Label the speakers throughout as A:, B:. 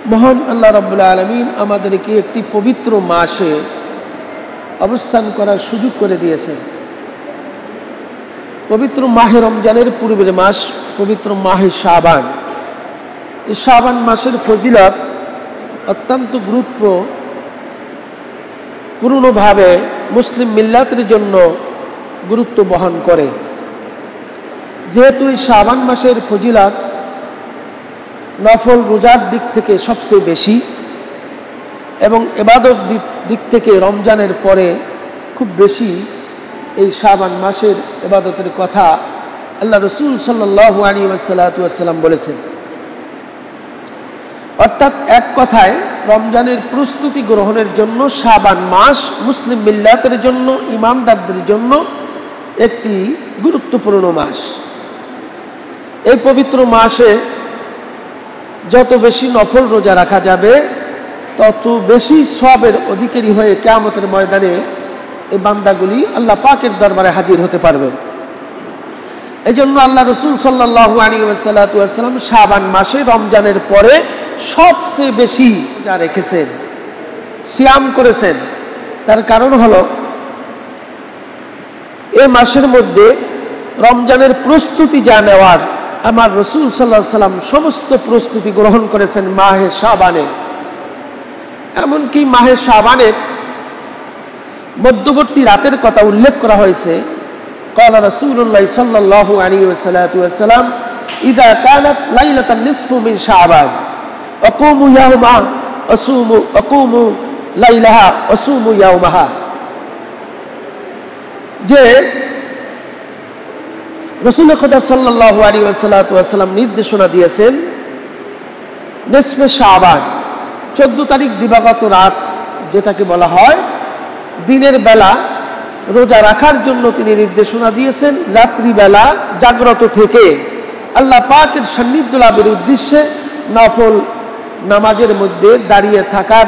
A: মহান আল্লাহ রাব্বুল আলামিন আমাদেরকে একটি পবিত্র মাসে অবস্থান করার সুযোগ করে দিয়েছেন। পবিত্র মাহে রমজানের পূর্বের মাস পবিত্র মাহে শাবান। এই শাবান মাসের ফজিলত অত্যন্ত গুরুত্বপূর্ণভাবে মুসলিম মিল্লাতের জন্য গুরুত্ব বহন করে। যেহেতু এই শাবান মাসের ফজিলত নফল রোজার দিক থেকে সবচেয়ে বেশি এবং ইবাদত দিক থেকে রমজানের পরে খুব বেশি এই শাবান মাসের ইবাদতের কথা আল্লাহ রাসূল সাল্লাল্লাহু আলাইহি ওয়াসাল্লাম বলেছেন। অর্থাৎ এক কথায় রমজানের প্রস্তুতি গ্রহণের জন্য শাবান মাস মুসলিম মিল্লাতের জন্য, ইমানদারদের জন্য একটি গুরুত্বপূর্ণ মাস। এই পবিত্র মাসে যত বেশি নফল রোজা রাখা যাবে তত বেশি সওয়াবের অধিকারী হয়ে কিয়ামতের ময়দানে এই বান্দাগুলি আল্লাহ পাকের দরবারে হাজির হতে পারবে। এই জন্য আল্লাহ রাসূল সাল্লাল্লাহু আলাইহি ওয়াসাল্লাম শাবান মাসে রমজানের পরে সবচেয়ে বেশি রোজা রেখেছেন, সিয়াম করেছেন। তার কারণ হলো এই মাসের মধ্যে রমজানের প্রস্তুতি যা নেওয়ার আমার রাসূল সাল্লাল্লাহু আলাইহি ওয়াসাল্লাম সমস্ত প্রস্তুতি গ্রহণ করেছেন মাহে শাবানে। এমনকি মাহে শাবানের মধ্যবর্তী রাতের কথা উল্লেখ করা হয়েছে। قال رسول الله صلى الله عليه وسلم إذا كانت ليلة النصف من شعبان وقوموا يومها وقوموا ليلها وصوموا يومها। যে রাসূল খুদা সাল্লাল্লাহু আলাইহি ওয়াসাল্লাম নির্দেশনা দিয়েছেন নিসফে শাবান 14 তারিখ দিবাগত রাত যেটাকে বলা হয় দিনের বেলা রোজা রাখার জন্য তিনি নির্দেশনা দিয়েছেন। রাত্রিবেলা জাগ্রত থেকে আল্লাহ পাকের সান্নিধ্য লাভের উদ্দেশ্যে নফল নামাজের মধ্যে দাঁড়িয়ে থাকার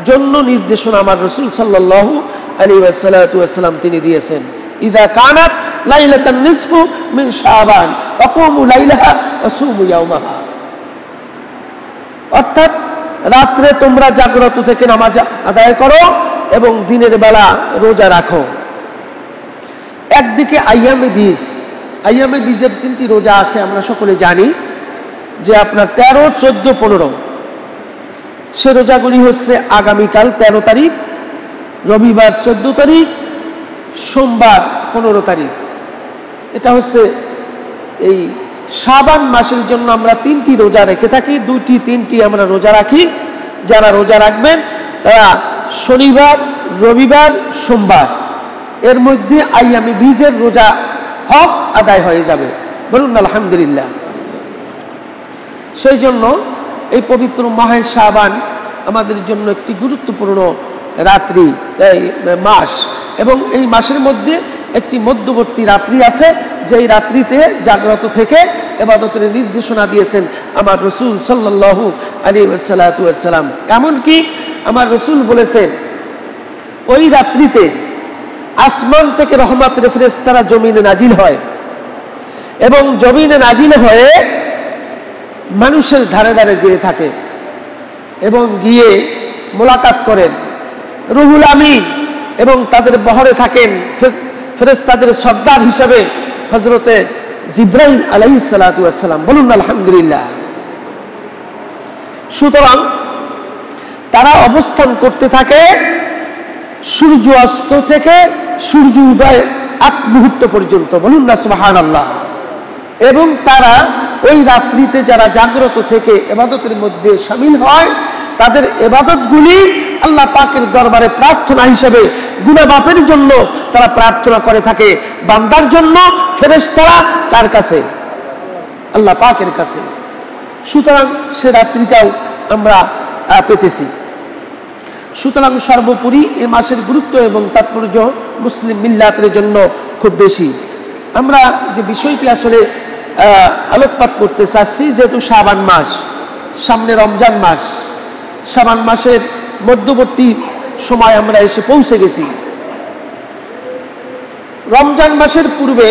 A: জন্য নির্দেশনা আমার রাসূল সাল্লাল্লাহু আলাইহি ওয়াসাল্লাম তিনি দিয়েছেন। ইযা কানাত লাইলাতুন নিসফু মিন শাবান ওয়াকুমু লাইলাহা ওয়াসুমু ইয়াওমাহা। অর্থাৎ রাত্রে তোমরা জাগ্রত থেকে নামাজ আদায় করো এবং দিনের বেলা রোজা রাখো। একদিকে আইয়ামে বীজের 3টি রোজা আছে, আমরা সকলে জানি যে আপনার 13, 14, 15। সে রোজাগুলি হচ্ছে আগামীকাল 13 তারিখ, রবিবার 14 তারিখ, সোমবার 15 তারিখ। এটা হচ্ছে এই শাবান মাসের জন্য আমরা 3টি রোজা রেখে থাকি। 2টি 3টি আমরা রোজা রাখি। যারা রোজা রাখবেন তারা শনিবার, রবিবার, সোমবার এর মধ্যে আইয়ামে বীজের রোজা হক আদায় হয়ে যাবে। বলুন আলহামদুলিল্লাহ। সেই জন্য এই পবিত্র মাহে শাবান আমাদের জন্য একটি গুরুত্বপূর্ণ মাস এবং এই মাসের মধ্যে একটি মধ্যবর্তী রাত্রি আছে, যেই রাত্রিতে জাগ্রত থেকে ইবাদতের নির্দেশনা দিয়েছেন আমার রাসূল সাল্লাল্লাহু আলাইহি ওয়াসাল্লাম। এমনকি আমার রাসূল বলেছেন ওই রাত্রিতে আসমান থেকে রহমতের ফেরেশতারা জমিনে নাজিল হয় এবং জমিনে নাজিল হয়ে মানুষের ধারে ধারে যেয়ে থাকে এবং গিয়ে মোলাকাত করেন রুহুল আমিন এবং তাদের বহরে থাকেন ফেরেশতাদের সর্দার হিসেবে হযরতে জিবরাইল আলাইহিস সালাতু ওয়াস সালাম। বলুন আলহামদুলিল্লাহ। সুতরাং তারা অবস্থান করতে থাকে সূর্য অস্ত থেকে সূর্য উদয় আগ মুহূর্ত পর্যন্ত। বলুন না সুবহানাল্লাহ। এবং তারা ওই রাত্রিতে যারা জাগ্রত থেকে ইবাদতের মধ্যে শামিল হয় তাদের ইবাদতগুলি আল্লাহ পাকের দরবারে প্রার্থনা হিসেবে গুনাহ মাফের জন্য তারা প্রার্থনা করে থাকে বান্দার জন্য। ফেরেশতারা কার কাছে? আল্লাহ পাকের কাছে। সুতরাং সে রাত্রিটাও আমরা পেতেছি। সুতরাং সর্বোপরি এই মাসের গুরুত্ব এবং তাৎপর্য মুসলিম মিল্লাতের জন্য খুব বেশি। আমরা যে বিষয়টি আসলে আলোকপাত করতে চাচ্ছি, যেহেতু শাবান মাস, সামনে রমজান মাস, শাবান মাসের মধ্যবর্তী সময় আমরা এসে পৌঁছে গেছি। রমজান মাসের পূর্বে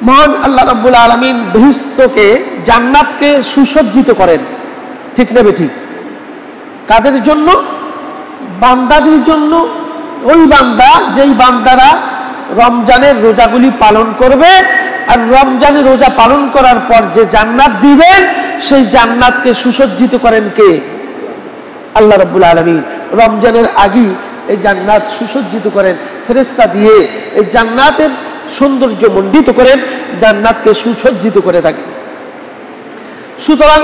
A: মহান আল্লাহ রাব্বুল আলামিন বেহেশতকে জান্নাতকে সুসজ্জিত করেন। ঠিক না ঠিক? কাদের জন্য? বান্দাদের জন্য। ওই বান্দা, যেই বান্দারা রমজানের রোজাগুলি পালন করবে আর রমজানের রোজা পালন করার পর যে জান্নাত দিবেন, সেই জান্নাতকে সুসজ্জিত করেন কে? আল্লাহ রাব্বুল আলামিন। রমজানের আগে এই জান্নাত সুসজ্জিত করেন ফেরেশতা দিয়ে, এই জান্নাতের সৌন্দর্য মণ্ডিত করেন, জান্নাতকে সুসজ্জিত করে থাকেন। সুতরাং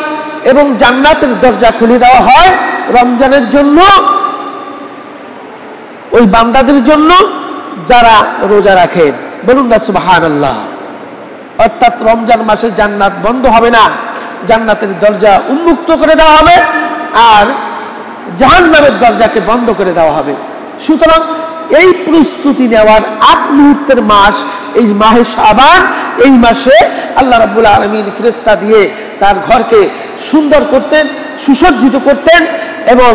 A: এবং জান্নাতের দরজা খুলে দেওয়া হয় রমজানের জন্য, ওই বান্দাদের জন্য যারা রোজা রাখেন। বলুন না সুবহানাল্লাহ। অর্থাৎ রমজান মাসে জান্নাত বন্ধ হবে না, জান্নাতের দরজা উন্মুক্ত করে দেওয়া হবে আর জাহান্নামের দরজাকে বন্ধ করে দেওয়া হবে। সুতরাং এই প্রস্তুতি নেওয়ার 8 মুহূর্তের মাস এই মাহে শাবান। এই মাসে আল্লাহ রাব্বুল আলামিন ফেরেশতা দিয়ে তার ঘরকে সুন্দর করতেন, সুসজ্জিত করতেন এবং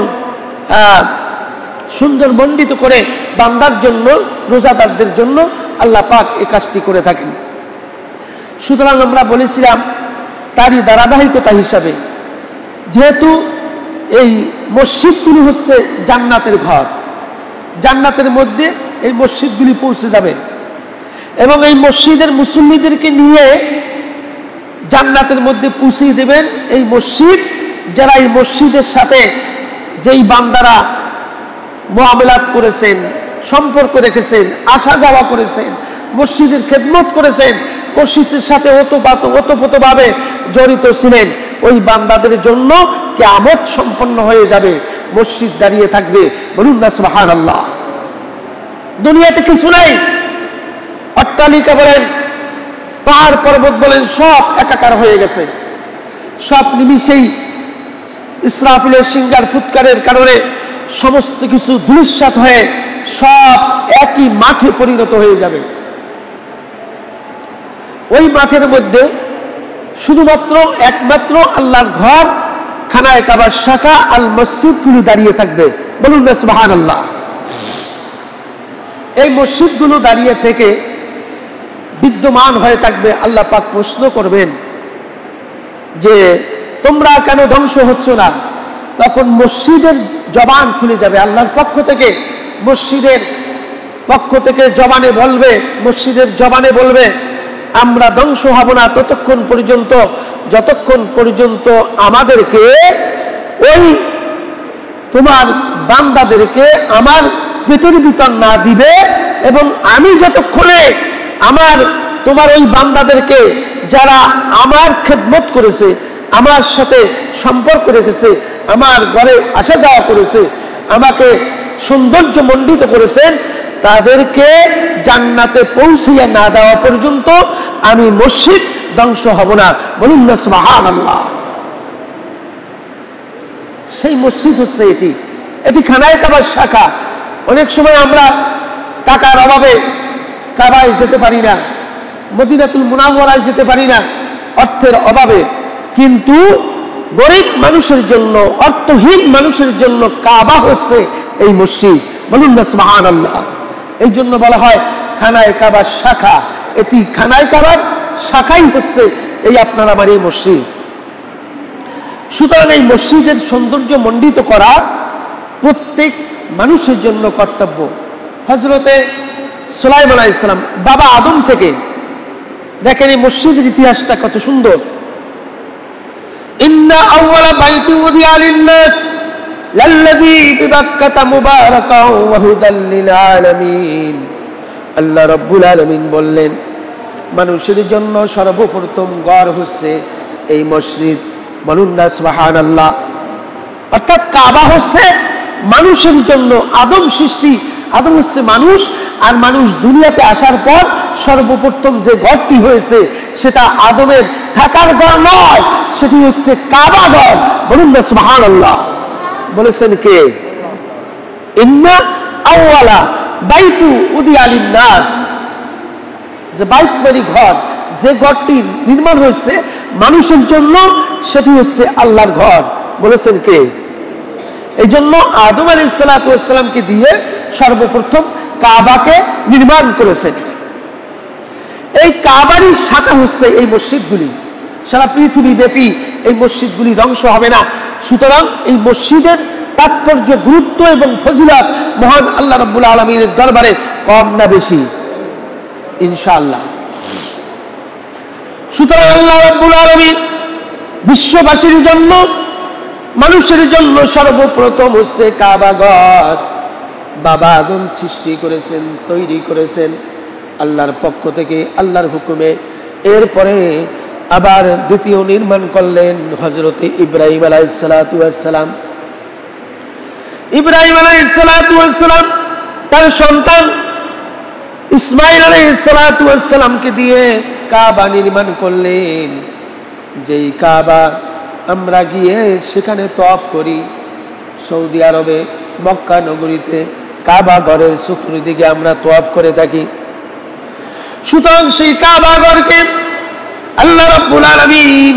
A: সুন্দর মণ্ডিত করে বান্দার জন্য, রোজাদারদের জন্য আল্লাহ পাক এই কাজটি করে থাকেন। সুতরাং আমরা বলেছিলাম তারই ধারাবাহিকতা হিসাবে, যেহেতু এই মসজিদগুলি হচ্ছে জান্নাতের ঘর, জান্নাতের মধ্যে এই মসজিদগুলি পৌঁছে যাবে এবং এই মসজিদের মুসল্লিদেরকে নিয়ে জান্নাতের মধ্যে পৌঁছে দেবেন এই মসজিদ। যারা এই মসজিদের সাথে যেই বান্দারা মুআমালাত করেছেন, সম্পর্ক রেখেছেন, আসা যাওয়া করেছেন, মসজিদের খেদমত করেছেন, মসজিদের সাথে ওতপ্রোতভাবে জড়িত ছিলেন, ওই বান্দাদের জন্য কিয়ামত সম্পন্ন হয়ে যাবে, মসজিদ দাঁড়িয়ে থাকবে। বলুন না সুবহানাল্লাহ। দুনিয়াতে কিছু নাই, অট্টালিকা বলেন, পাহাড় পর্বত বলেন, সব একাকার হয়ে গেছে। সব নিমিষেই ইসরাফিলের সিঙ্গার ফুৎকারের কারণে সমস্ত কিছু ধূলিসাৎ হয়ে সব একই মাঠে পরিণত হয়ে যাবে। ওই মাঠের মধ্যে শুধুমাত্র একমাত্র আল্লাহর ঘর, খানায়ে কাবার শাখা, আল মসজিদগুলো দাঁড়িয়ে থাকবে। বলুন না সুবহানাল্লাহ। এই মসজিদগুলো দাঁড়িয়ে থেকে বিদ্যমান হয়ে থাকবে। আল্লাহ পাক প্রশ্ন করবেন যে তোমরা কেন ধ্বংস হচ্ছ না? তখন মসজিদের জবান খুলে যাবে আল্লাহর পক্ষ থেকে, মসজিদের পক্ষ থেকে জবানে বলবে, মসজিদের জবানে বলবে আমরা ধ্বংস হব না ততক্ষণ পর্যন্ত যতক্ষণ পর্যন্ত আমাদেরকে ওই তোমার বান্দাদেরকে আমার ভেতরে বিতরণ না দিবে এবং আমি যতক্ষণে আমার তোমার ওই বান্দাদেরকে যারা আমার খেদমত করেছে, আমার সাথে সম্পর্ক রেখেছে, আমার ঘরে আসা যাওয়া করেছে, আমাকে সৌন্দর্য মণ্ডিত করেছেন, তাদেরকে জান্নাতে পৌঁছিয়ে না দেওয়া পর্যন্ত আমি মসজিদ ধ্বংস হব না। বলুন না সুবহানাল্লাহ। সেই মসজিদ হচ্ছে এটি, এটি খানায়ে কাবার শাখা। অনেক সময় আমরা টাকার অভাবে কাবায় যেতে পারি না, মদিনাতুল মুনাওয়ারায় যেতে পারি না, অর্থের অভাবে, কিন্তু গরিব মানুষের জন্য, অর্থহীন মানুষের জন্য কাবা হচ্ছে এই মসজিদ। বলুন না সুবহানাল্লাহ। এই জন্য বলা হয় খানায়ে কাবার শাখা। এটি খানায়ে কাবার শাখাই হচ্ছে এই আপনার আমার এই মসজিদ। সুতরাং এই মসজিদের সৌন্দর্য মণ্ডিত করা প্রত্যেক মানুষের জন্য কর্তব্য। হযরতে সুলাইমান আলাইহিস সালাম, বাবা আদম থেকে দেখেন এই মসজিদের ইতিহাসটা কত সুন্দর। ইন্না আউওয়ালা বাইতিন উদিয়া লিন-নাস লাল্লাযী বিবাক্কাতা মুবারাকাও ওয়া হুদাল লিল আলামিন। আল্লাহ রাব্বুল আলামিন বললেন মানুষের জন্য সর্বপ্রথম ঘর হচ্ছে এই মসজিদ। বলুন না সুবহানাল্লাহ। অর্থাৎ কাবা হচ্ছে মানুষের জন্য, আদম সৃষ্টি, আদম হচ্ছে মানুষ, আর মানুষ দুনিয়াতে আসার পর সর্বপ্রথম যে ঘরটি হয়েছে সেটা আদমের থাকার ঘর নয়, সেটি হচ্ছে কাবা ঘর। বলুন না সুবহানাল্লাহ। বলেছেন কে? ইন্না আউওয়ালা বাইতু উদিয়া লিন-নাস, যে বাইত মানে ঘর, যে ঘরটি নির্মাণ হয়েছে মানুষের জন্য সেটি হচ্ছে আল্লাহর ঘর। বলেছেন কে? এই জন্য আদম আলাইহিস সালাতু ওয়াস সালামকে দিয়ে সর্বপ্রথম কাবাকে নির্মাণ করেছেন। এই কাবারই শাখা হচ্ছে এই মসজিদগুলি। সারা পৃথিবী ব্যাপী এই মসজিদগুলি ধ্বংস হবে না। সুতরাং এই মসজিদের তাৎপর্য, গুরুত্ব এবং ফজিলত মহান আল্লাহ রাব্বুল আলামিনের দরবারে কম না বেশি? ইনশাআল্লাহ। সুতরাং আল্লাহ রাব্বুল আলামিন বিশ্ববাসীর জন্য, মানুষের জন্য সর্বপ্রথম হচ্ছে কাবাঘর বাবা আদম সৃষ্টি করেছেন, তৈরি করেছেন আল্লাহর পক্ষ থেকে, আল্লাহর হুকুমে। এরপরে আবার দ্বিতীয় নির্মাণ করলেন হযরতে ইব্রাহিম আলাইহিসসালাতু ওয়াসসালাম। ইব্রাহিম আলাইহিসসালাতু ওয়াসসালাম তার সন্তান ইসমাঈল আলাইহিসসালাতু ওয়াসসালামকে দিয়ে কাবা নির্মাণ করলেন। যেই কাবা আমরা গিয়ে সেখানে তওয়াফ করি, সৌদি আরবে মক্কা নগরীতে কাবা ঘরের চতুর্দিকে আমরা তওয়াফ করে থাকি। সুতরাং সেই কাবা ঘরকে আল্লাহ রাব্বুল আলামিন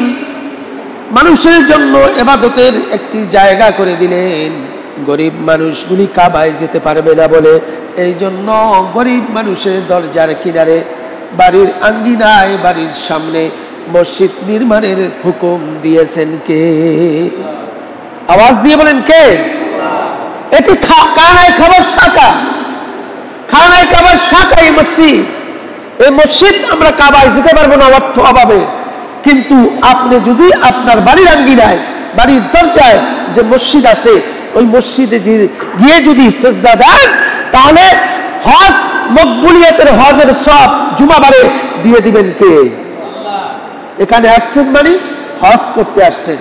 A: মানুষের জন্য ইবাদতের একটি জায়গা করে দিলেন। গরিব মানুষগুলি কাবায় যেতে পারবে না বলে এই জন্য গরিব মানুষের দরজার কিনারে, বাড়ির আঙ্গিনায়, বাড়ির সামনে মসজিদ নির্মাণের হুকুম দিয়েছেন কে? আওয়াজ দিয়ে বলেন কে? এটি খানায় খাবার শাখা, খানায় খাবার শাখা এই মসজিদ। এই মসজিদ আমরা কাবায় যেতে পারবো না অর্থ অভাবে, কিন্তু আপনি যদি আপনার বাড়ির আঙ্গিনায়, বাড়ির দরজায় যে মসজিদ আছে ওই মসজিদে গিয়ে যদি সিজদা দেন, তাহলে হজ মকবুলিয়তের হজের সওয়াব জুমাবারে দিয়ে দিবেন কে? এখানে আসছেন মানে হজ করতে আসছেন,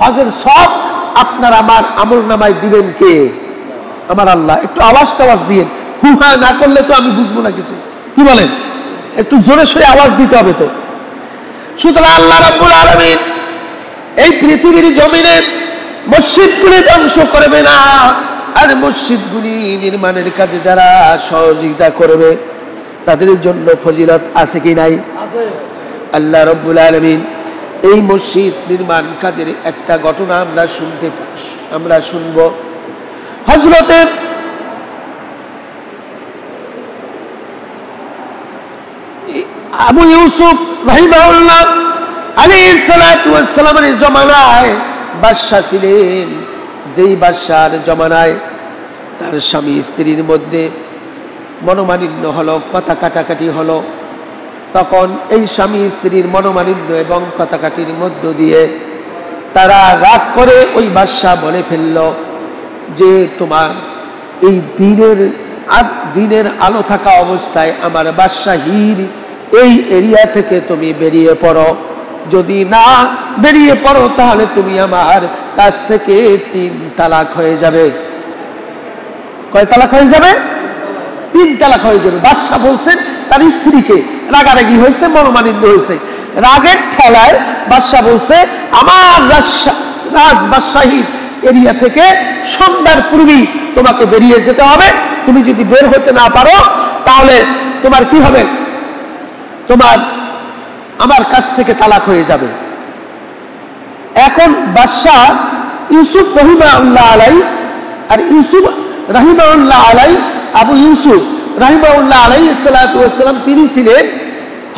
A: হজের সওয়াব আপনার আমার আমলনামায় দিবেন কে? আমার আল্লাহ। একটু আওয়াজ টাওয়াজ দিয়েন, হুহা না করলে তো আমি বুঝবো না কিছু। কি বলেন? একটু জোরে সোরে আওয়াজ দিতে হবে তো। সুতরাং আল্লাহ রাব্বুল আলামিন এই পৃথিবীর জমিনে মসজিদগুলি ধ্বংস করবে না, আর মসজিদগুলি নির্মাণের কাজে যারা সহযোগিতা করবে তাদের জন্য ফজিলত আছে কি নাই? আল্লাহ রাব্বুল আলামিন এই মসজিদ নির্মাণ কাজের একটা ঘটনা আমরা শুনব। হযরতে আবু ইউসুফ রাহিমাহুল্লাহ আলাইহিস সালাতু ওয়াস সালামের জমানায় বাদশা ছিলেন। যেই বাদশার জমানায় তার স্বামী স্ত্রীর মধ্যে মনোমালিন্য হলো, কথা কাটাকাটি হলো, তখন এই স্বামী স্ত্রীর মনোমালিন্য এবং কথাকাটির মধ্য দিয়ে তারা রাগ করে ওই বাদশা বলে ফেলল যে তোমার এই দিনের আলো থাকা অবস্থায় আমার বাদশাহীর এই এরিয়া থেকে তুমি বেরিয়ে পড়ো, যদি না বেরিয়ে পড়ো তাহলে তুমি আমার কাছ থেকে 3 তালাক হয়ে যাবে। কয় তালাক হয়ে যাবে? 3 তালাক হয়ে যাবে। বাদশা বলছেন তার স্ত্রীকে, রাগারাগি হয়েছে, মনোমালিন্য হয়েছে, রাগের ঠেলায় বাদশা বলছে আমার রাজ বাদশাহীর এরিয়া থেকে সন্ধ্যার পূর্বেই তোমাকে বেরিয়ে যেতে হবে। তুমি যদি বের হতে না পারো তাহলে তোমার কি হবে? তোমার আমার কাছ থেকে তালাক হয়ে যাবে। এখন বাদশা ইউসুফ রাহিমাহুল্লাহ আলাইহি, আর ইউসুফ রাহিমাহুল্লাহ আলাইহি, আবু ইউসুফ রাহিমাহুল্লাহ আলাইহিস সালাতু ওয়াস সালাম তিনি ছিলেন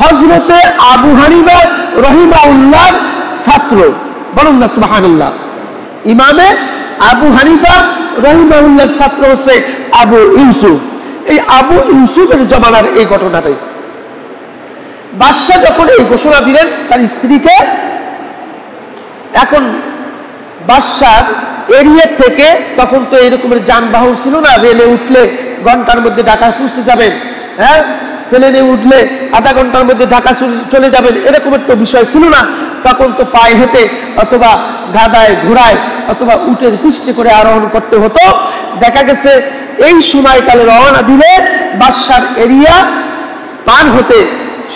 A: হযরতে আবু হানিফা রাহিমাহুল্লাহর ছাত্র। বলুন না সুবহানাল্লাহ। ইমামে আবু হানিফা রাহিমাহুল্লাহর ছাত্র হচ্ছে আবু ইউসুফ। এই আবু ইউসুফের জমানার এই ঘটনাটাই বাদশা যখন এই ঘোষণা দিলেন তার স্ত্রীকে, এখন বাদশার এরিয়া থেকে, তখন তো এরকমের যানবাহন ছিল না, রেলে উঠলে ঘন্টার মধ্যে ঢাকা পৌঁছে যাবেন, হ্যাঁ, প্লেনে উঠলে আধা ঘন্টার মধ্যে ঢাকা চলে যাবেন, এরকমের তো বিষয় ছিল না। তখন তো পায়ে হেঁটে অথবা গাদায় ঘোড়ায় অথবা উটের পিষ্টে করে আরোহণ করতে হতো। দেখা গেছে এই সময়কালে রওনা দিলে বাদশার এরিয়া পার হতে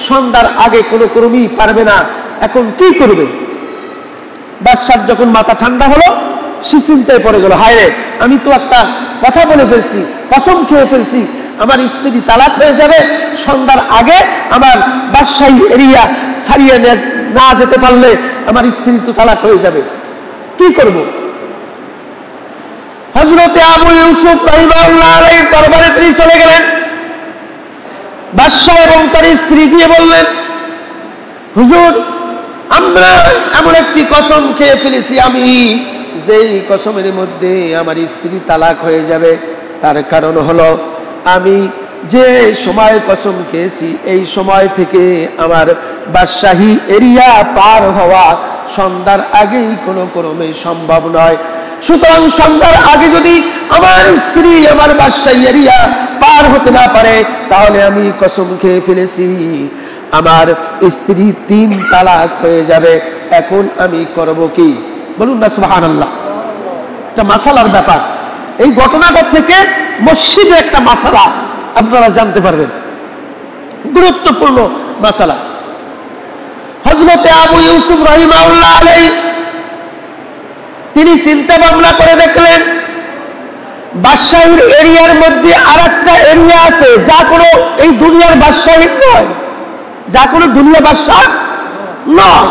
A: সন্ধ্যার আগে কোনো কর্মী পারবে না। এখন কি করবে? বাদশার যখন মাথা ঠান্ডা হলো, সে চিন্তায় পড়ে গেল, হায় রে, আমি তো একটা কথা বলে ফেলছি, কসম খেয়ে ফেলছি, আমার স্ত্রী তালাক হয়ে যাবে, সন্ধ্যার আগে আমার বাদশাহী এরিয়া ছাড়িয়ে না যেতে পারলে আমার স্ত্রী তো তালাক হয়ে যাবে, কি করব? হযরতে আবু ইউসুফ রাহিমাহুল্লাহ আলাইহির দরবারে তিনি চলে গেলেন। বাদশা এবং তার স্ত্রী গিয়ে বললেন, হুজুর আমরা এমন একটি কসম খেয়ে ফেলেছি আমি, যেই কসমের মধ্যে আমার স্ত্রী তালাক হয়ে যাবে। তার কারণ হলো আমি যে সময় কসম খেয়েছি এই সময় থেকে আমার বাদশাহী এরিয়া পার হওয়া সন্ধ্যার আগেই কোনো ক্রমে সম্ভব নয়। সুতরাং সন্ধ্যার আগে যদি আমার স্ত্রী আমার বাদশাহী এরিয়া পার হতে না পারে তাহলে আমি কসম খেয়ে ফেলেছি আমার স্ত্রী 3 তালাক হয়ে যাবে। এখন আমি করব কি? বলুন না সুবহানাল্লাহ। এটা মাসালার ব্যাপার। এই ঘটনাটা থেকে মসজিদে একটা মাসালা আপনারা জানতে পারবেন, গুরুত্বপূর্ণ মাসালা। হযরত আবু ইউসুফ রাহিমাহুল্লাহ আলাইহি তিনি চিন্তা ভাবনা করে দেখলেন বাদশাহীর এরিয়ার মধ্যে আরেকটা এরিয়া আছে যা কোনো এই দুনিয়ার বাদশাহী নয়, যা কোনো দুনিয়া বাদশাহ নয়।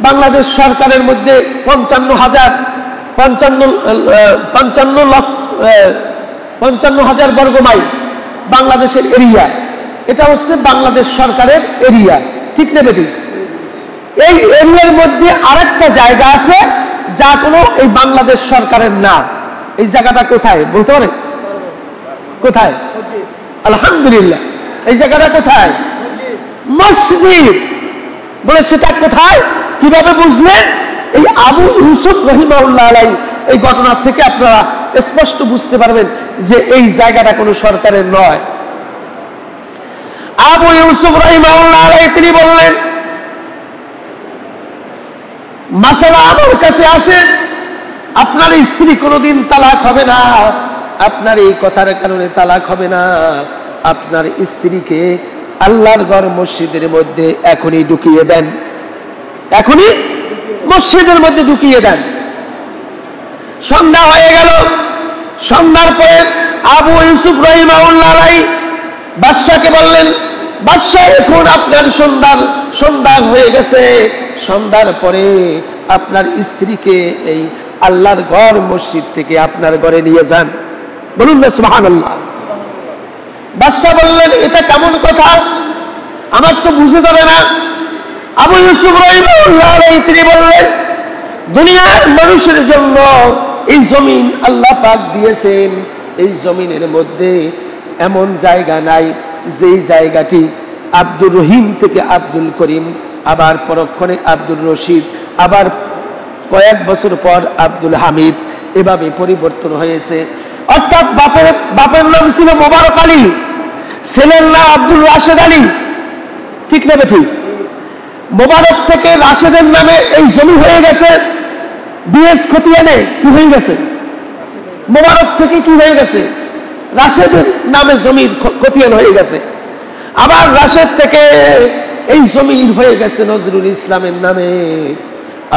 A: বাংলাদেশ সরকারের মধ্যে 55,000 বর্গ মাইল বাংলাদেশের এরিয়া। এটা হচ্ছে বাংলাদেশ সরকারের এরিয়া, ঠিক না বেটি? এই এরিয়ার মধ্যে আরেকটা জায়গা আছে যা কোনো এই বাংলাদেশ সরকারের না। এই জায়গাটা কোথায় বলতে পারে? কোথায়? আলহামদুলিল্লাহ। এই জায়গাটা কোথায়? মসজিদ। বলে সেটা কোথায়, কিভাবে বুঝলেন? এই আবু ইউসুফ রাহিমাহুল্লাহ আলাইহি এই ঘটনা থেকে আপনারা স্পষ্ট বুঝতে পারবেন যে এই জায়গাটা কোনো সরকারের নয়। আবু ইউসুফ রাহিমাহুল্লাহ আলাইহি তিনি বললেন মাসালা আমার কাছে আছে, আপনার স্ত্রী কোনোদিন তালাক হবে না, আপনার এই কথার কারণে তালাক হবে না। আপনার স্ত্রীকে আল্লাহর ঘর মসজিদের মধ্যে এখনই ঢুকিয়ে দেন, এখনই মসজিদের মধ্যে ঢুকিয়ে দেন। সন্ধ্যা হয়ে গেল। সন্ধ্যার পরে আবু ইউসুফ রাহিমাহুল্লাহ আলাইহি বাদশাকে বললেন, বাদশা এখন আপনার সন্ধ্যা হয়ে গেছে, সন্ধ্যার পরে আপনার স্ত্রীকে এই আল্লাহর ঘর মসজিদ থেকে আপনার ঘরে নিয়ে যান। বলুন না সুবহানাল্লাহ। বাদশা বললেন এটা কেমন কথা, আমার তো বুঝে যাবে না। আবু ইউসুফ রাহিমাহুল্লাহ আলাইহি তিনি বললেন দুনিয়ার মানুষের জন্য এই জমিন আল্লাহ পাক দিয়েছেন, এই জমিনের মধ্যে এমন জায়গা নাই যেই জায়গাটি আব্দুর রহিম থেকে আব্দুল করিম, আবার পরক্ষণে আব্দুর রশিদ, আবার কয়েক বছর পর আব্দুল হামিদ এভাবে পরিবর্তন হয়েছে। অর্থাৎ বাপের নাম ছিল মোবারক আলী, ছেলের নাম আব্দুল রাশেদ আলী, ঠিক না ঠিক? মোবারক থেকে রাশেদের নামে এই জমি হয়ে গেছে বিএস খতিয়ানে কি হয়ে গেছে? মোবারক থেকে কি হয়ে গেছে? রাশেদের নামে জমির খতিয়ান হয়ে গেছে। আবার রাশেদ থেকে এই জমিন হয়ে গেছে নজরুল ইসলামের নামে,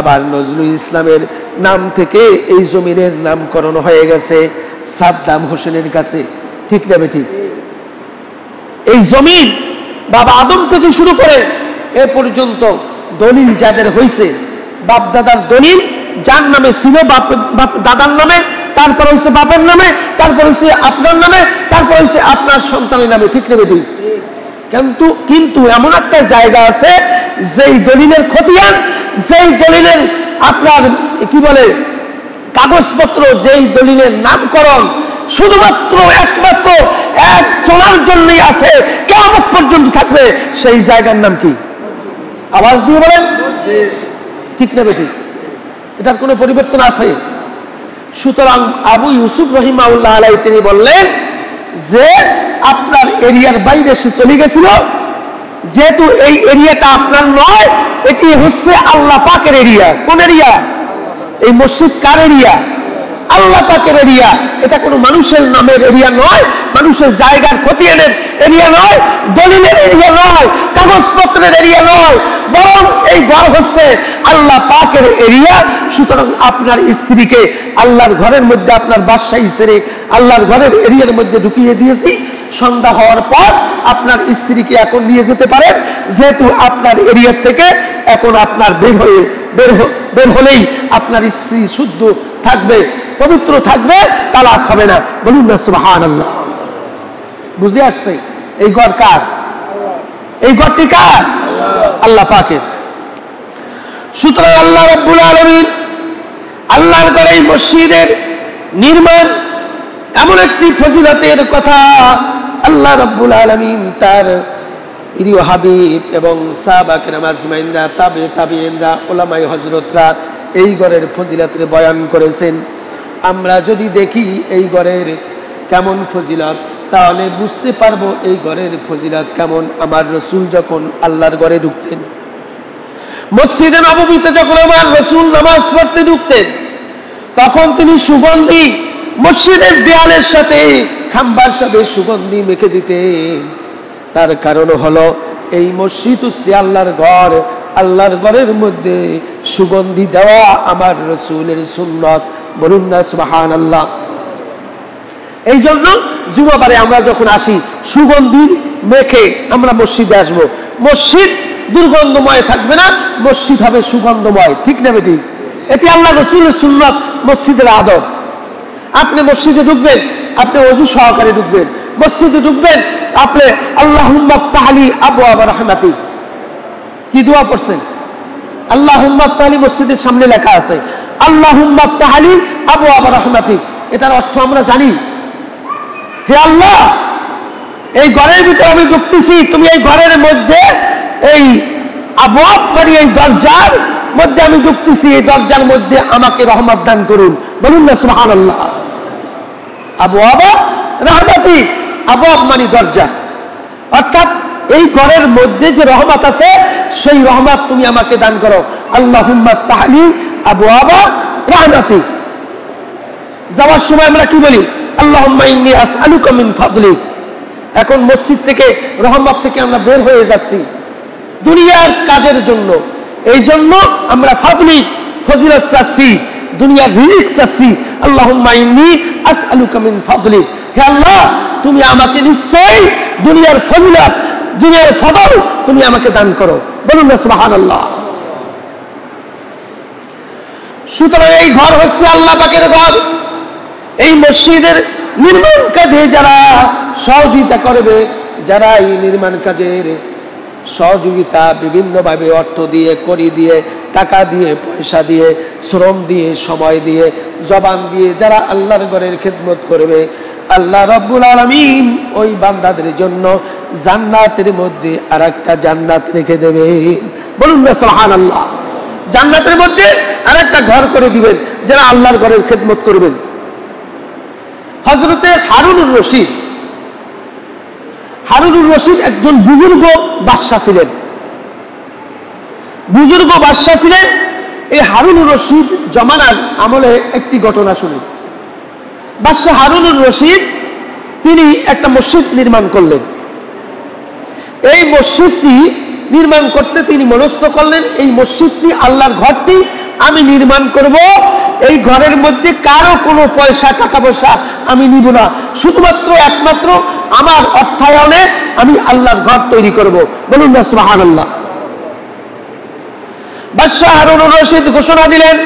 A: আবার নজরুল ইসলামের নাম থেকে এই জমিনের নামকরণ হয়ে গেছে সাদ্দাম হোসেনের কাছে, ঠিক না ঠিক? এই জমিন বাবা আদম থেকে শুরু করে এ পর্যন্ত দলিল যাদের হয়েছে, বাপ দাদার দলিল যার নামে ছিল দাদার নামে, তারপর হচ্ছে বাপের নামে, তারপর হচ্ছে আপনার নামে, তারপর হচ্ছে আপনার সন্তানের নামে, ঠিক না ঠিক? কিন্তু এমন একটা জায়গা আছে যেই দলিলের খতিয়ান, যেই দলিলের আপনার কি বলে কাগজপত্র, যেই দলিলের নামকরণ শুধুমাত্র একমাত্র এক চলার জন্যই আছে, কিয়ামত পর্যন্ত থাকবে। সেই জায়গার নাম কি? আওয়াজ দিয়ে বলেন, ঠিক না বেঠিক? এটার কোনো পরিবর্তন আছে? সুতরাং আবু ইউসুফ রাহিমাহুল্লাহ আলাইহি তিনি বললেন যে আপনার এরিয়ার বাইরে সে চলে গেছিল, যেহেতু এই এরিয়াটা আপনার নয়, এটি হচ্ছে আল্লাহ পাকের এরিয়া। কোন এরিয়া? এই মসজিদ কার এরিয়া? আল্লাহ পাকের এরিয়া। এটা কোনো মানুষের নামের এরিয়া নয়, মানুষের জায়গার খতিয়ানের এরিয়া নয়, দলিলের এরিয়া নয়, কাগজপত্রের এরিয়া নয়, বরং এই ঘর হচ্ছে আল্লাহ পাকের এরিয়া। সুতরাং আপনার স্ত্রীকে আল্লাহর ঘরের মধ্যে আপনার বাদশাহী ছেড়ে আল্লাহর ঘরের এরিয়ার মধ্যে ঢুকিয়ে দিয়েছি। সন্ধ্যা হওয়ার পর আপনার স্ত্রীকে এখন নিয়ে যেতে পারেন, যেহেতু আপনার এরিয়া থেকে এখন আপনার বের হলেই আপনার স্ত্রী শুদ্ধ থাকবে, পবিত্র থাকবে, তালাক হবে না। বলুন না সুবহানাল্লাহ। বুঝে আসছে? এই ঘর কার? এই ঘরটি কার? আল্লাহ পাকের। সুতরাং আল্লাহ রাব্বুল আলামিন আল্লাহর ঘরে এই মসজিদের নির্মাণ এমন একটি ফজিলতের কথা আল্লাহ রাব্বুল আলামিন তার প্রিয় হাবিব এবং সাহাবা কিরাম আজমাইনরা, তাবেঈনরা, উলামায়ে হযরতরা এই ঘরের ফজিলতের বয়ান করেছেন। আমরা যদি দেখি এই ঘরের কেমন ফজিলত, তাহলে বুঝতে পারবো এই ঘরের ফজিলত কেমন। আমার রাসূল যখন আল্লাহর ঘরে ঢুকতেন, মসজিদে নববীতে যখন আমার রাসূল নামাজ পড়তে ঢুকতেন, তখন তিনি সুগন্ধি মসজিদের দেয়ালের সাথে, খাম্বার সাথে সুগন্ধি মেখে দিতেন। তার কারণ হলো এই মসজিদ হচ্ছে আল্লাহর ঘর, আল্লাহর ঘরের মধ্যে সুগন্ধি দেওয়া আমার রাসূলের সুন্নাত। বলুন না সুবহানাল্লাহ। এই জন্য জুমাবারে আমরা যখন আসি সুগন্ধি মেখে আমরা মসজিদে আসব। মসজিদ দুর্গন্ধময় থাকবে না, মসজিদ হবে সুগন্ধময়। ঠিক না বেটি? এটি আল্লাহ রাসূলের সুন্নাত, মসজিদের আদব। আপনি মসজিদে ঢুকবেন, আপনি ওযু সহকারে ঢুকবেন। মসজিদে ঢুকবেন, আপনি আল্লাহুম্মা ইফতাহলি আবওয়াবা রাহমাতিক, কি দোয়া পড়ছেন? আল্লাহুম্মা ইফতাহলি, মসজিদের সামনে লেখা আছে আল্লাহুম্মা ইফতাহলি আবওয়াবা রাহমাতিক। এটার অর্থ আমরা জানি। হে আল্লাহ, এই ঘরের ভিতরে আমি ঢুকতেছি, তুমি এই ঘরের মধ্যে এই আবওয়াব মানে এই দরজার মধ্যে আমি ঢুকতেছি, এই দরজার মধ্যে আমাকে রহমত দান করুন। বলুন না সুবহানাল্লাহ। আবওয়াবা রাহমাতিক, আবওয়াব মানে দরজা, অর্থাৎ এই ঘরের মধ্যে যে রহমত আছে সেই রহমত তুমি আমাকে দান করো। আল্লাহুম্মা ইফতাহলি আবওয়াবা রাহমাতিক। যাওয়ার সময় আমরা কি বলি? আল্লাহুম্মা ইন্নী আসআলুকা মিন ফাদলিক। এখন মসজিদ থেকে, রহমত থেকে আমরা বের হয়ে যাচ্ছি দুনিয়ার কাজের জন্য। এই জন্য আমরা ফাদলিক, ফজিলত চাচ্ছি, দুনিয়ার রিজিক চাচ্ছি। আল্লাহুম্মা ইন্নী আসআলুকা মিন ফাদলিক। হে আল্লাহ, তুমি আমাকে নিশ্চয়ই দুনিয়ার ফজিলত, দুনিয়ার ফদল তুমি আমাকে দান করো। বলুন না সুবহানাল্লাহ। সুতরাং এই ঘর হচ্ছে আল্লাহ পাকের ঘর। এই মসজিদের নির্মাণ কাজে যারা সহযোগিতা করবে, যারা এই নির্মাণ কাজের সহযোগিতা বিভিন্নভাবে অর্থ দিয়ে, কড়ি দিয়ে, টাকা দিয়ে, পয়সা দিয়ে, শ্রম দিয়ে, সময় দিয়ে, জবান দিয়ে যারা আল্লাহর ঘরের খেদমত করবে, আল্লাহ রাব্বুল আলামিন ওই বান্দাদের জন্য জান্নাতের মধ্যে আরেকটা জান্নাত রেখে দেবে। বলুন না সুবহানাল্লাহ। জান্নাতের মধ্যে আরেকটা ঘর করে দিবেন যারা আল্লাহর ঘরের খেদমত করবেন। হযরতে হারুনুর রশিদ, হারুনুর রশিদ একজন বুজুর্গ বাদশা ছিলেন। বুজুর্গ বাদশা ছিলেন। এই হারুনুর রশিদ জমানার আমলে একটি ঘটনা শুনি। বাদশা হারুনুর রশিদ তিনি একটা মসজিদ নির্মাণ করলেন। এই মসজিদটি নির্মাণ করতে তিনি মনস্থ করলেন, এই মসজিদটি, আল্লাহর ঘরটি আমি নির্মাণ করব। এই ঘরের মধ্যে কারো কোনো পয়সা, টাকা পয়সা আমি নিব না, শুধুমাত্র একমাত্র আমার অর্থায়নে আমি আল্লাহর ঘর তৈরি করব। বলুন না সুবহানাল্লাহ। বাদশা হারুনুর রশিদ ঘোষণা দিলেন,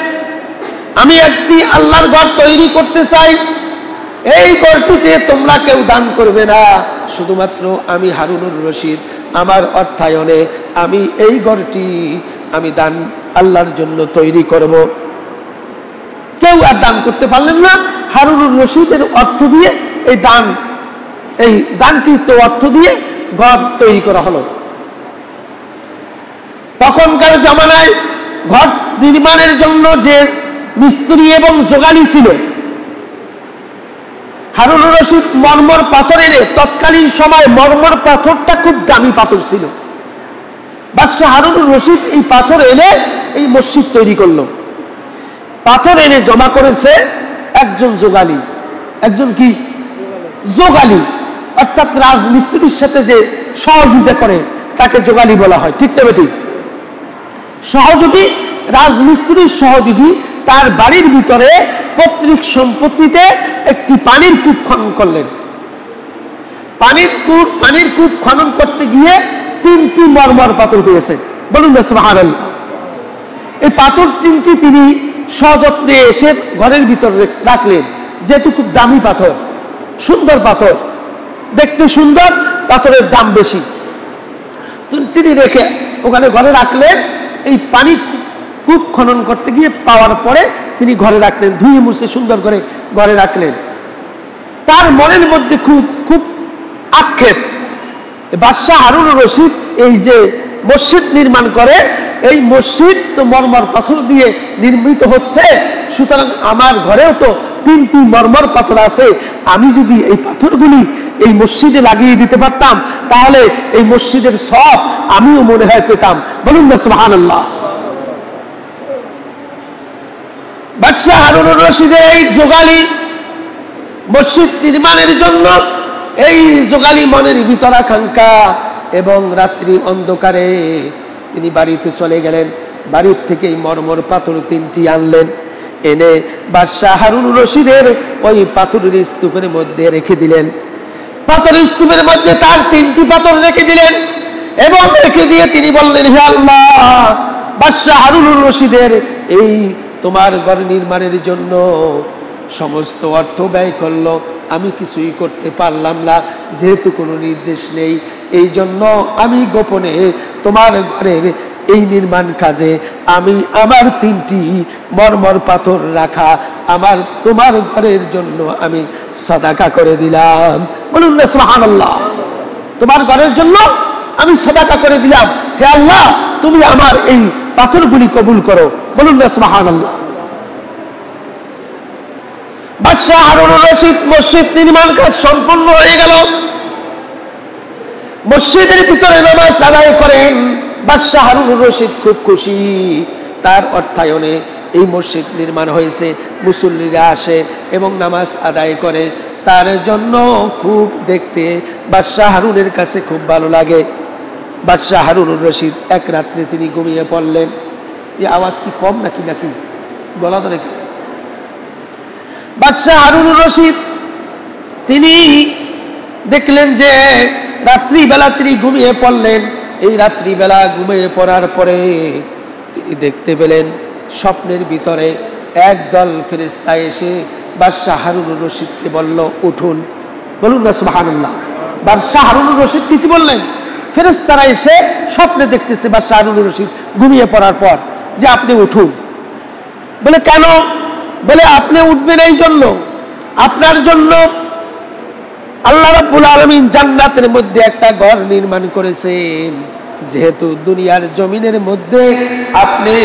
A: আমি একটি আল্লাহর ঘর তৈরি করতে চাই। এই ঘরটিতে তোমরা কেউ দান করবে না, শুধুমাত্র আমি হারুনুর রশিদ আমার অর্থায়নে আমি এই ঘরটি আমি দান আল্লাহর জন্য তৈরি করব। কেউ আর দান করতে পারলেন না। হারুনুর রশিদের অর্থ দিয়ে এই দানকৃত অর্থ দিয়ে ঘর তৈরি করা হলো। তখনকার জামানায় ঘর নির্মাণের জন্য যে মিস্ত্রি এবং যোগালি ছিল, হারুনুর রশিদ মরমর পাথর এনে, তৎকালীন সময় মরমর পাথরটা খুব দামি পাথর ছিল। বাদশা হারুনুর রশিদ এই পাথর এনে এই মসজিদ তৈরি করলো। পাথর এনে জমা করেছে একজন যোগালি। একজন কি? যোগালি, অর্থাৎ রাজমিস্ত্রির সাথে যে সহযোগিতা করে তাকে যোগালি বলা হয়। ঠিক তবে ঠিক সহযোগী, রাজমিস্ত্রির সহযোগী তার বাড়ির ভিতরে পৈতৃক সম্পত্তিতে একটি পানির কূপ খনন করলেন। পানির কূপ খনন করতে গিয়ে 3টি মরমর পাথর পেয়েছে। বলুন না সুবহানাল্লাহ। এই পাথর 3টি তিনি সযত্নে এসে ঘরের ভিতরে রাখলেন, যেহেতু খুব দামি পাথর, সুন্দর পাথর, দেখতে সুন্দর, পাথরের দাম বেশি। তিনি রেখে ওখানে ঘরে রাখলেন। এই পানি কূপ খনন করতে গিয়ে পাওয়ার পরে তিনি ঘরে রাখলেন, ধুয়ে মুছে সুন্দর করে ঘরে রাখলেন। তার মনের মধ্যে খুব খুব আক্ষেপ, বাদশাহ হারুন রশিদ এই যে মসজিদ নির্মাণ করে, এই মসজিদ তো মরমর পাথর দিয়ে নির্মিত হচ্ছে, সুতরাং আমার ঘরেও তো 3টি মরমর পাথর আছে, আমি যদি এই পাথরগুলি এই মসজিদে লাগিয়ে দিতে পারতাম তাহলে এই মসজিদের সব আমিও মনে হয় পেতাম। বলুন না সুবহানাল্লাহ। বাদশাহ হারুন রশিদের এই জোগালি মসজিদ নির্মাণের জন্য, এই জোগালি মনের ভিতরাকাঙ্ক্ষা, এবং রাত্রি অন্ধকারে তিনি বাড়িতে চলে গেলেন। বাড়ির থেকে এই মরমর পাথর 3টি আনলেন, এনে বাদশাহ হারুন রশিদের ওই পাথরের স্তূপের মধ্যে রেখে দিলেন। পাথরের স্তূপের মধ্যে তার 3টি পাথর রেখে দিলেন, এবং রেখে দিয়ে তিনি বললেন, হে আল্লাহ, বাদশাহ হারুন রশিদের এই তোমার ঘর নির্মাণের জন্য সমস্ত অর্থ ব্যয় করলো, আমি কিছুই করতে পারলাম না, যেহেতু কোনো নির্দেশ নেই, এই জন্য আমি গোপনে তোমার ঘরের এই নির্মাণ কাজে আমি আমার 3টি মরমর পাথর রাখা আমার তোমার ঘরের জন্য আমি সাদাকা করে দিলাম। বলুন না সুবহানাল্লাহ। তোমার ঘরের জন্য আমি সাদাকা করে দিলাম, হে আল্লাহ তুমি আমার এই পাথরগুলি কবুল করো। বলুন না সুবহানাল্লাহ। বাদশাহ হারুন রশিদ মসজিদ নির্মাণ কাজ সম্পন্ন হয়ে গেল। মসজিদের ভিতরে নামাজ আদায় করেন বাদশাহ হারুন রশিদ, খুব খুশি। তার অর্থায়নে এই মসজিদ নির্মাণ হয়েছে, মুসল্লিরা আসে এবং নামাজ আদায় করে, তার জন্য খুব দেখতে বাদশাহ হারুনের কাছে খুব ভালো লাগে। বাদশাহ হারুন রশিদ এক রাত্রে তিনি ঘুমিয়ে পড়লেন। এই আওয়াজ কি কম নাকি নাকি গলা ধরে? বাদশাহ হারুন রশিদ তিনি দেখলেন যে রাত্রিবেলা তিনি ঘুমিয়ে পড়লেন। এই রাত্রিবেলা ঘুমিয়ে পড়ার পরে তিনি দেখতে পেলেন স্বপ্নের ভিতরে একদল ফেরেশতা এসে বাদশাহ হারুন রশিদকে বলল, উঠুন। বলুন না সুবহানাল্লাহ। বাদশাহ হারুন রশিদ কি বললেন? ফেরেশতারা এসে স্বপ্নে দেখতেছে বাদশাহ হারুন রশিদ ঘুমিয়ে পড়ার পর, যে আপনি উঠুন। বলে কেন? বলে আপনি উঠবেন এই জন্য, আপনার জন্য আল্লাহ রাব্বুল আলামিন জান্নাতের মধ্যে একটা ঘর নির্মাণ করেছেন। যেহেতু দুনিয়ার জমিনের মধ্যে আপনি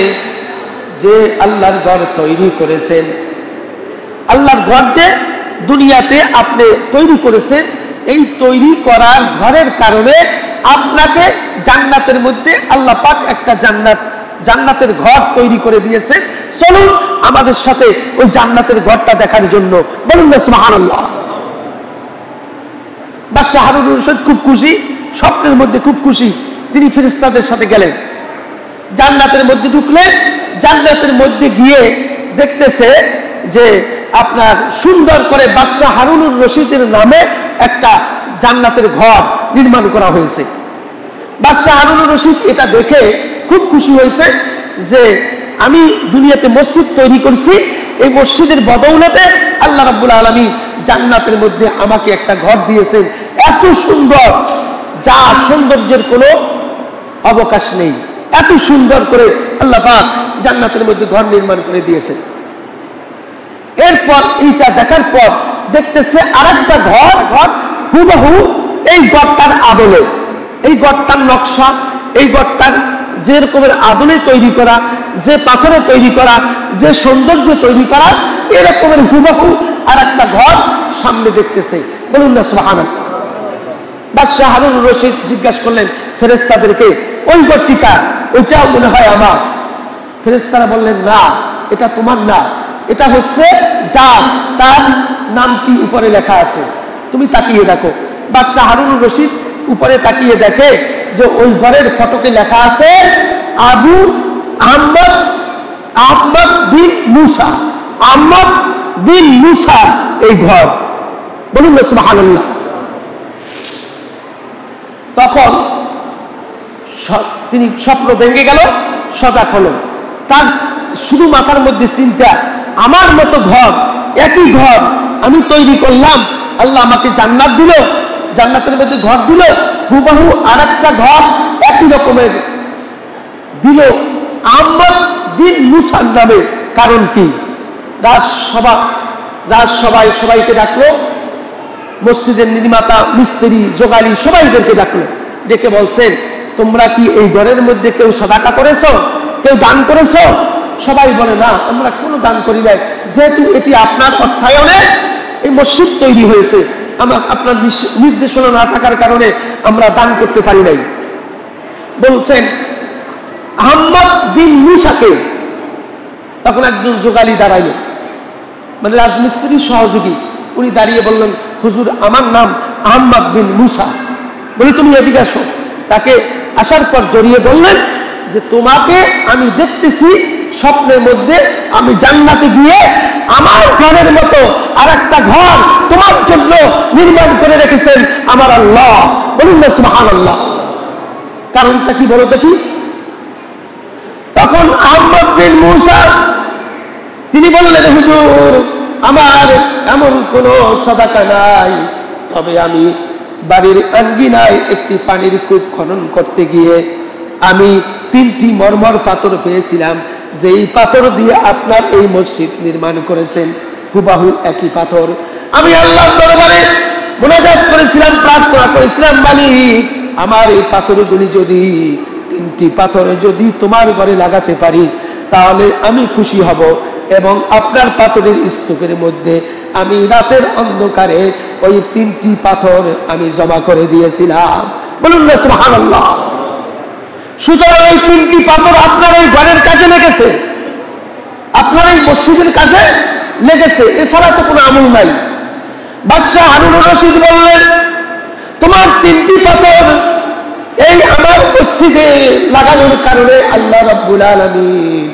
A: যে আল্লাহর ঘর তৈরি করেছেন, আল্লাহর ঘর যে দুনিয়াতে আপনি তৈরি করেছেন, এই তৈরি করার ঘরের কারণে আপনাকে জান্নাতের মধ্যে আল্লাহ পাক একটা জান্নাতের ঘর তৈরি করে দিয়েছে। চলুন আমাদের সাথে ওই জান্নাতের ঘরটা দেখার জন্য। বলুন না সুবহানাল্লাহ। বাদশাহ হারুন রশিদ খুব খুশি, স্বপ্নের মধ্যে খুব খুশি। তিনি ফেরেশতাদের সাথে গেলেন, জান্নাতের মধ্যে ঢুকলেন। জান্নাতের মধ্যে গিয়ে দেখতেছে যে আপনার সুন্দর করে বাদশাহ হারুন রশিদের নামে একটা জান্নাতের ঘর নির্মাণ করা হয়েছে। বাদশাহ হারুন রশিদ এটা দেখে খুব খুশি হয়েছে যে আমি দুনিয়াতে মসজিদ তৈরি করছি, এই মসজিদের বদৌলতে আল্লাহ রাব্বুল আলামিন জান্নাতের মধ্যে আমাকে একটা ঘর দিয়েছেন, এত সুন্দর, যা সৌন্দর্যের কোনো অবকাশ নেই। এত সুন্দর করে আল্লাহ পাক জান্নাতের মধ্যে ঘর নির্মাণ করে দিয়েছেন। এরপর এইটা দেখার পর দেখতেছে আরেকটা ঘর হুবহু এই ঘরটার আদলে, এই ঘরটার নকশা, এই ঘরটার যে রকমের আদলে তৈরি করা, যে পাথরে তৈরি করা, যে সৌন্দর্য তৈরি করা, এরকমের হুবহু আর একটা ঘর সামনে দেখতেছে। বলুন না সুবহানাল্লাহ। বাদশাহ হারুন রশিদ জিজ্ঞাসা করলেন ফেরেশতাদেরকে, ওই ঘরটি কার? ওইটাও মনে হয় আমার। ফেরেশতারা বললেন, না, এটা তোমার না, এটা হচ্ছে যার, তার নাম কি উপরে লেখা আছে, তুমি তাকিয়ে দেখো। বাদশাহ হারুন রশিদ উপরে তাকিয়ে দেখে যে ওই ঘরের ফটোকে লেখা আছে আবু আহমদ বিন মুসা। আহমদ বিন মুসা এই ঘর। বলুন না সুবহানাল্লাহ। তখন তিনি স্বপ্ন ভেঙে গেল, সজাগ হলো। তার শুধু মাথার মধ্যে চিন্তা, আমার মতো ঘর, একই ঘর আমি তৈরি করলাম, আল্লাহ আমাকে জান্নাত দিল, জান্নাতের মধ্যে ঘর দিল, হুবহু আর একটা ঘর একই রকমের দিল আহমদ বিন মুসার নামে। কারণ কি? রাজসভায় সবাইকে ডাকলো, মসজিদের নির্মাতা, মিস্ত্রি, যোগালী সবাইদেরকে ডাকলো, ডেকে বলছেন, তোমরা কি এই ঘরের মধ্যে কেউ সাদাকা করেছো, কেউ দান করেছো? সবাই বলে, না, আমরা কোনো দান করি নাই, যেহেতু এটি আপনার অর্থায়নে এই মসজিদ তৈরি হয়েছে, আপনার নির্দেশনা না থাকার কারণে আমরা দান করতে পারি নাই। বলছেন আহমদ বিন মুসাকে। তখন একজন যোগালী দাঁড়াইল, মানে রাজমিস্ত্রি সহযোগী, উনি দাঁড়িয়ে বললেন, হুজুর, আমার নাম আহমদ বিন মুসা। বলি, তুমি এদিকে আসো। তাকে আসার পর জড়িয়ে বললেন যে, তোমাকে আমি দেখতেছি স্বপ্নের মধ্যে, আমি জান্নাতে গিয়ে আমার ঘরের মতো আর একটা ঘর তোমার জন্য নির্মাণ করে রেখেছেন আমার আল্লাহ। বলুন না সুবহানাল্লাহ। কারণটা কি বলো দেখি? তখন আহমদ বিন মুসা তিনি বললেন, হুজুর, আমার এমন কোন সাদাকা নাই, তবে আমি বাড়ির আঙ্গিনায় একটি পানির কূপ খনন করতে গিয়ে আমি 3টি মরমর পাথর পেয়েছিলাম, যেই পাথর দিয়ে আপনার এই মসজিদ নির্মাণ করেছেন, হুবহু একই পাথর। আমি আল্লাহর দরবারে মুনাজাত করেছিলাম, প্রার্থনা করেছিলাম, মালিক, আমার এই পাথরগুলি যদি 3টি পাথর যদি তোমার ঘরে লাগাতে পারি তাহলে আমি খুশি হব, এবং আপনার পাথরের স্তূপের মধ্যে আমি রাতের অন্ধকারে ওই 3টি পাথর আমি জমা করে দিয়েছিলাম। বলুন না সুবহানাল্লাহ। সুতরাং এই 3টি পাথর আপনার এই ঘরের কাজে লেগেছে, আপনার এই মসজিদের কাজে লেগেছে, এছাড়া তো কোনো আমল নাই। বাদশাহ হারুনুর রশিদ বললেন, তোমার 3টি পাথর এই আমার মসজিদে লাগানোর কারণে আল্লাহ রাব্বুল আলামিন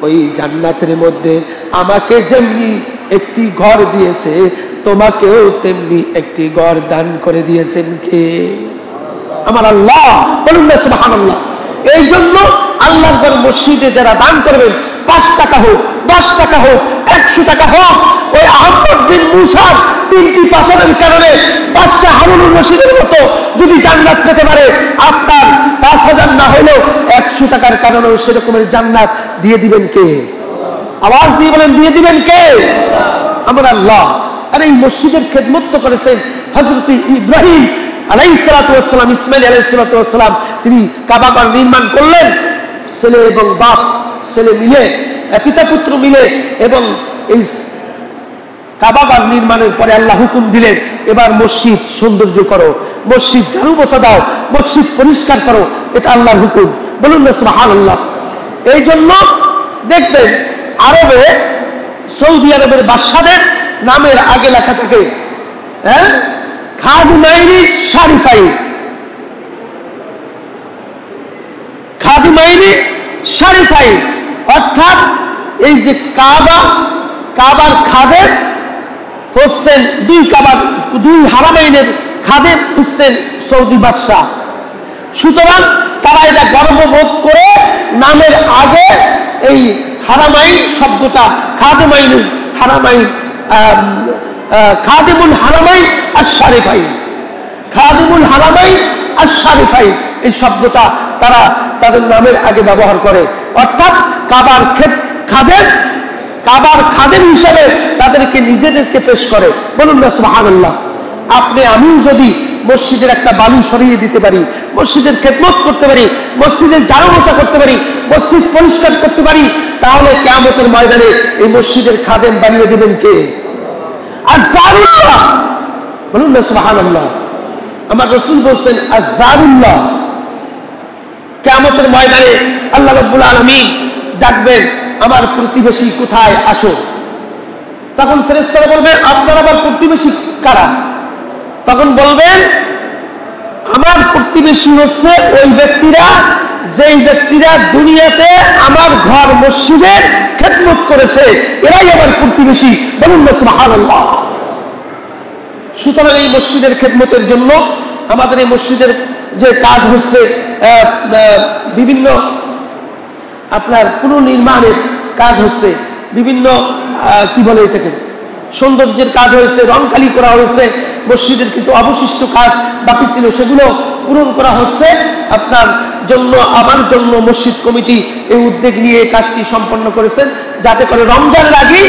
A: ওই জান্নাতের মধ্যে আমাকে যেমনি একটি ঘর দিয়েছে, তোমাকেও তেমনি একটি ঘর দান করে দিয়েছেন কে? আমার আল্লাহ। বলুন না সুবহানাল্লাহ। এই জন্য আল্লাহর ঘর মসজিদে যারা দান করবেন, 5 টাকা হোক, 10 টাকা হোক, 100 টাকা হোক, ওই আহমদ বিন মুসার 3টি পাথরের কারণে বাদশাহ হারুনুর রশিদের মতো যদি জান্নাত পেতে পারে, আপনার 5000 না হলেও 100 টাকার কারণেও সেরকমের জান্নাত দিয়ে দিবেন কে? আওয়াজ দিয়ে বলেন, দিয়ে দিবেন কে? আমার আল্লাহ। আর এই মসজিদের খেদমত তো করেছেন হযরত ইব্রাহিম আলাইহিস সালাতু ওয়াস সালাম, ইসমাঈল আলাইহিস সালাতু ওয়াস সালাম। তিনি কাবা ঘর নির্মাণ করলেন, ছেলে এবং বাপ, ছেলে মিলে, পিতা পুত্র মিলে, এবং এই কাবা ঘর নির্মাণের পরে আল্লাহ হুকুম দিলেন, এবার মসজিদ সৌন্দর্য করো, মসজিদ ঝাড়ু বসা দাও, মসজিদ পরিষ্কার করো, এটা আল্লাহর হুকুম। বলুন না সুবহানাল্লাহ। এই জন্য দেখবেন আরবে, সৌদি আরবের বাদশাদের নামের আগে লেখা থাকে, হ্যাঁ, খাদিমাইনি শারিফাই, খাদিমাইনি শারিফাই, অর্থাৎ এই যে কাবার খাদেম হচ্ছেন দুই হারামাইনের খাদেম হচ্ছেন সৌদি বাদশাহ। সুতরাং তারা এটা গর্ববোধ করে নামের আগে এই হারামাইন শব্দটা খাদিমাইনুল হারামাইন, খাদিমুল হারামাইন আর শারিফাইন, খাদিমুল হারামাইন আর শারিফাইন, এই শব্দটা তারা তাদের নামের আগে ব্যবহার করে, অর্থাৎ কাবার খাদেম হিসেবে তাদেরকে নিজেদেরকে পেশ করে। বলুন না সুবহানাল্লাহ। আপনি আমিও যদি মসজিদের একটা বালু সরিয়ে দিতে পারি, মসজিদের খেদমত করতে পারি, মসজিদের ঝাড়ু মোছা করতে পারি, মসজিদ পরিষ্কার করতে পারি, তাহলে কিয়ামতের ময়দানে এই মসজিদের খাদেম বানিয়ে দিবেন কে? আয-জারুল্লাহ। বলুন না সুবহানাল্লাহ। আমার রাসূল বলছেন আয-জারুল্লাহ। কিয়ামতের ময়দানে আল্লাহ রাব্বুল আলামিন ডাকবেন, আমার প্রতিবেশী কোথায়, আসো। তখন ফেরেশতারা বলবেন, আপনার আবার প্রতিবেশী কারা? তখন বলবেন, আমার প্রতিবেশী হচ্ছে ওই ব্যক্তিরা, যেই ব্যক্তিরা দুনিয়াতে আমার ঘর মসজিদের খেদমত করেছে, এরাই আমার প্রতিবেশী। বলুন না সুবহানাল্লাহ। সুতরাং এই মসজিদের খেদমতের জন্য আমাদের এই মসজিদের যে কাজ হচ্ছে, বিভিন্ন আপনার পুনর্নির্মাণের কাজ হচ্ছে, বিভিন্ন কি বলে এটাকে, সৌন্দর্যের কাজ হয়েছে, রংকালি করা হয়েছে, মসজিদের কিন্তু অবশিষ্ট কাজ বাকি ছিল সেগুলো পূরণ করা হচ্ছে। আপনার জন্য, আমার জন্য মসজিদ কমিটি এই উদ্যোগ নিয়ে এই কাজটি সম্পন্ন করেছেন, যাতে করে রমজানের আগে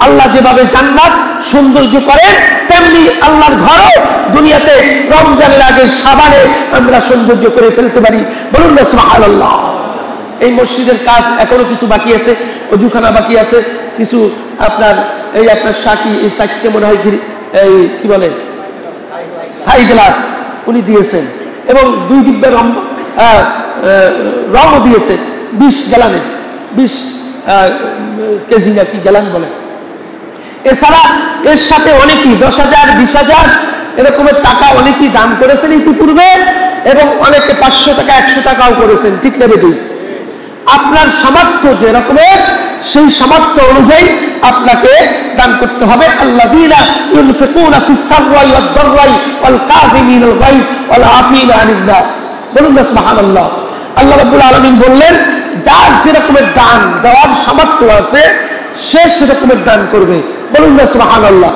A: আল্লাহ যেভাবে জান্নাত সৌন্দর্য করেন, তেমনি আল্লাহর ঘরও দুনিয়াতে রমজানের আগে শাবানে আমরা সৌন্দর্য করে ফেলতে পারি। বলুন না সুবহানাল্লাহ। এই মসজিদের কাজ এখনো কিছু বাকি আছে, অজুখানা বাকি আছে, কিছু আপনার এই আপনার সাকি এই সাকিকে মনে হয় এই কি বলে থাই গ্লাস উনি দিয়েছেন, এবং 2 ডিব্বা রঙও দিয়েছেন 20 গ্যালানে, 20 কেজি নাকি গ্যালান বলে। এছাড়া এর সাথে অনেকেই 10,000 20,000 এরকমের টাকা অনেকেই দান করেছেন ইতিপূর্বে, এবং অনেকে 500 টাকা 100 টাকাও করেছেন। ঠিক না বেটি? আপনার সামর্থ্য যে রকমের, সেই সামর্থ্য অনুযায়ী আপনাকে দান করতে হবে। আল্লাযীনা ইউনফিকুনা ফিস সাররাই ওয়াদ দাররাই ওয়াল কাযিমিনাল গায়জ ওয়াল আফিনা আনিন নাস। বলুন না সুবহানাল্লাহ। আল্লাহ রাব্বুল আলামিন বললেন, যার যে রকমের দান দেওয়ার সামর্থ্য আছে সে সেরকমের দান করবে। বলুন না সুবহানাল্লাহ।